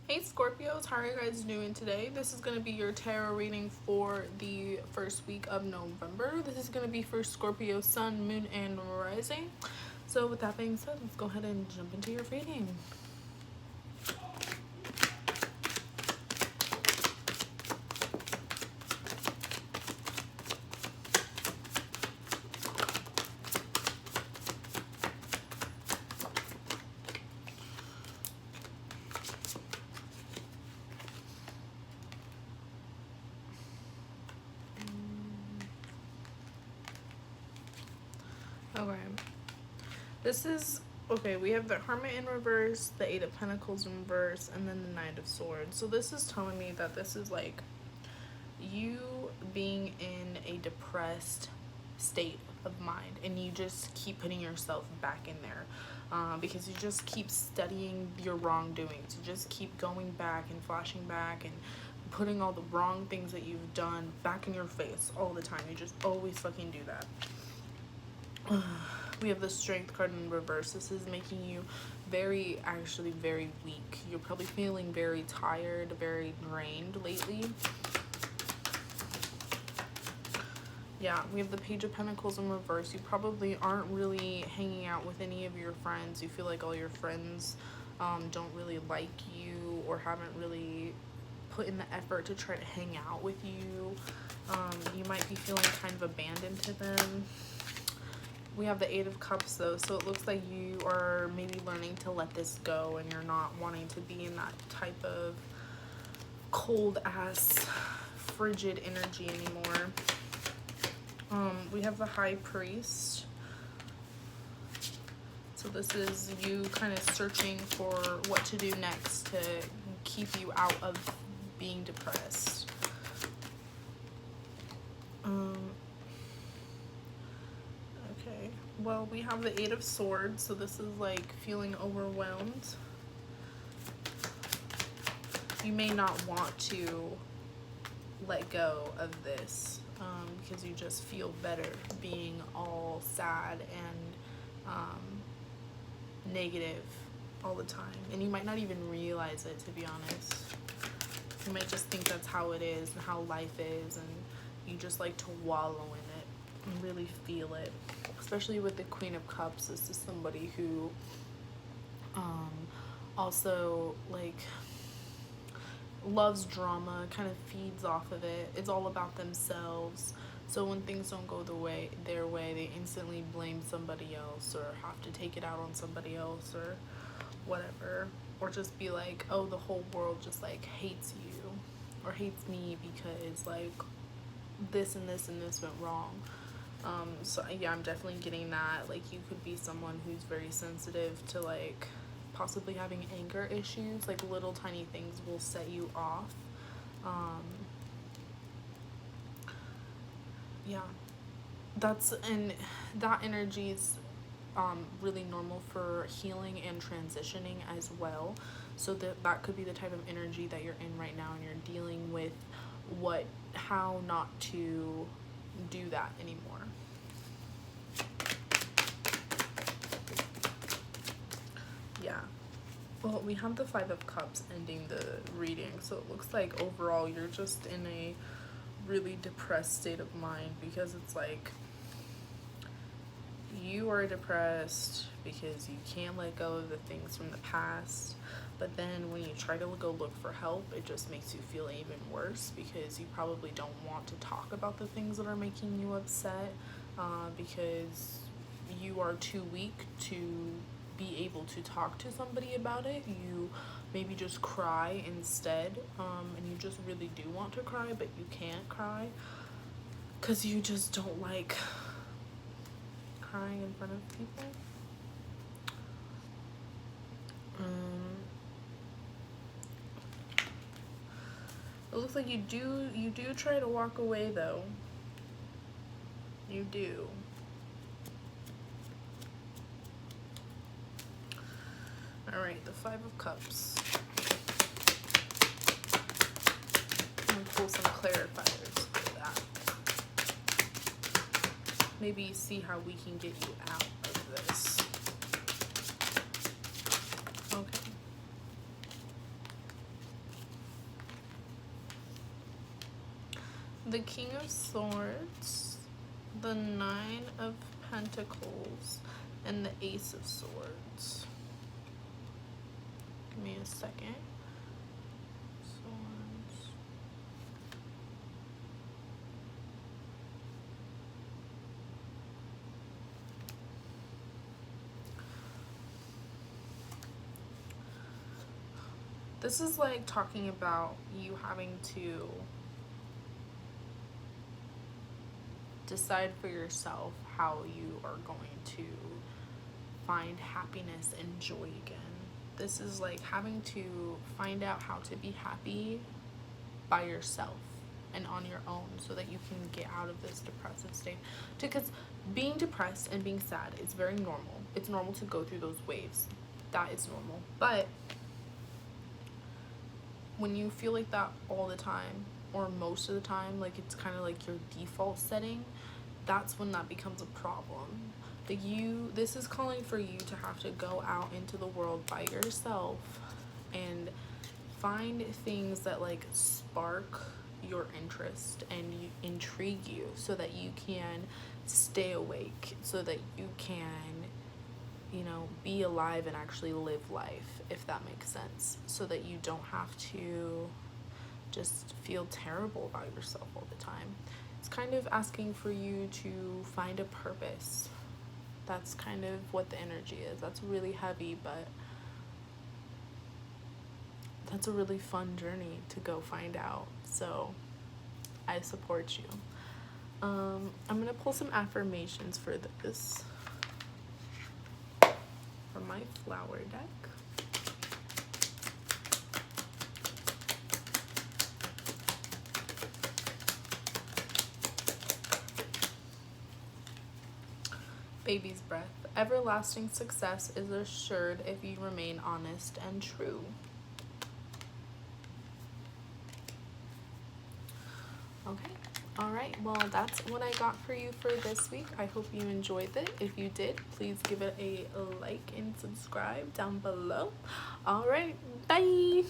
Hey Scorpios, how are you guys doing today? This is going to be your tarot reading for the first week of November. This is going to be for Scorpio, Sun, Moon, and Rising. So with that being said, let's go ahead and jump into your reading. Okay. This is, okay, we have the Hermit in reverse, the Eight of Pentacles in reverse, and then the Knight of Swords. So this is telling me that this is like you being in a depressed state of mind, and you just keep putting yourself back in there because you just keep studying your wrongdoings. You just keep going back and flashing back and putting all the wrong things that you've done back in your face all the time. You just always fucking do that. We have the Strength card in reverse. This is making you actually very weak. You're probably feeling very tired, very drained lately. Yeah, we have the Page of Pentacles in reverse. You probably aren't really hanging out with any of your friends. You feel like all your friends don't really like you or haven't really put in the effort to try to hang out with you. You might be feeling kind of abandoned to them. We have the Eight of Cups though, so it looks like you are maybe learning to let this go and you're not wanting to be in that type of cold ass frigid energy anymore. We have the High Priest. So this is you kind of searching for what to do next to keep you out of being depressed. Okay, well, we have the Eight of Swords, so this is like feeling overwhelmed. You may not want to let go of this because you just feel better being all sad and negative all the time, and you might not even realize it, to be honest. You might just think that's how it is and how life is, and you just like to wallow in it and really feel it. Especially with the Queen of Cups, this is somebody who also like loves drama, kind of feeds off of it. It's all about themselves. So when things don't go their way, they instantly blame somebody else or have to take it out on somebody else or whatever. Or just be like, oh, the whole world just like hates you or hates me because like this and this and this went wrong. So yeah, I'm definitely getting that. Like, you could be someone who's very sensitive to like possibly having anger issues. Like, little tiny things will set you off. Yeah, that energy is really normal for healing and transitioning as well. So that could be the type of energy that you're in right now, and you're dealing with how not to do that anymore. Yeah. Well, we have the Five of Cups ending the reading, so it looks like overall you're just in a really depressed state of mind, because it's like you are depressed because you can't let go of the things from the past, but then when you try to go look for help, it just makes you feel even worse, because you probably don't want to talk about the things that are making you upset, because you are too weak to be able to talk to somebody about it. You maybe just cry instead, and you just really do want to cry, but you can't cry because you just don't like crying in front of people. It looks like you do try to walk away though. You do. All right, the Five of Cups. I'm gonna pull some clarifiers for that. Maybe see how we can get you out of this. Okay. the King of Swords, the Nine of Pentacles, and the Ace of Swords. Give me a second. Swords. This is like talking about you having to decide for yourself how you are going to find happiness and joy again. This is like having to find out how to be happy by yourself and on your own so that you can get out of this depressive state. Because being depressed and being sad is very normal. It's normal to go through those waves. That is normal. But when you feel like that all the time, or most of the time, like it's kind of like your default setting, that's when that becomes a problem. Like this is calling for you to have to go out into the world by yourself and find things that like spark your interest and intrigue you so that you can stay awake, so that you can, you know, be alive and actually live life, if that makes sense, so that you don't have to just feel terrible about yourself all the time. It's kind of asking for you to find a purpose. That's kind of what the energy is. That's really heavy, but that's a really fun journey to go find out. So I support you. I'm gonna pull some affirmations for this from my flower deck. Baby's breath. Everlasting success is assured if you remain honest and true. Okay. All right. Well, that's what I got for you for this week. I hope you enjoyed it. If you did, please give it a like and subscribe down below. All right. Bye.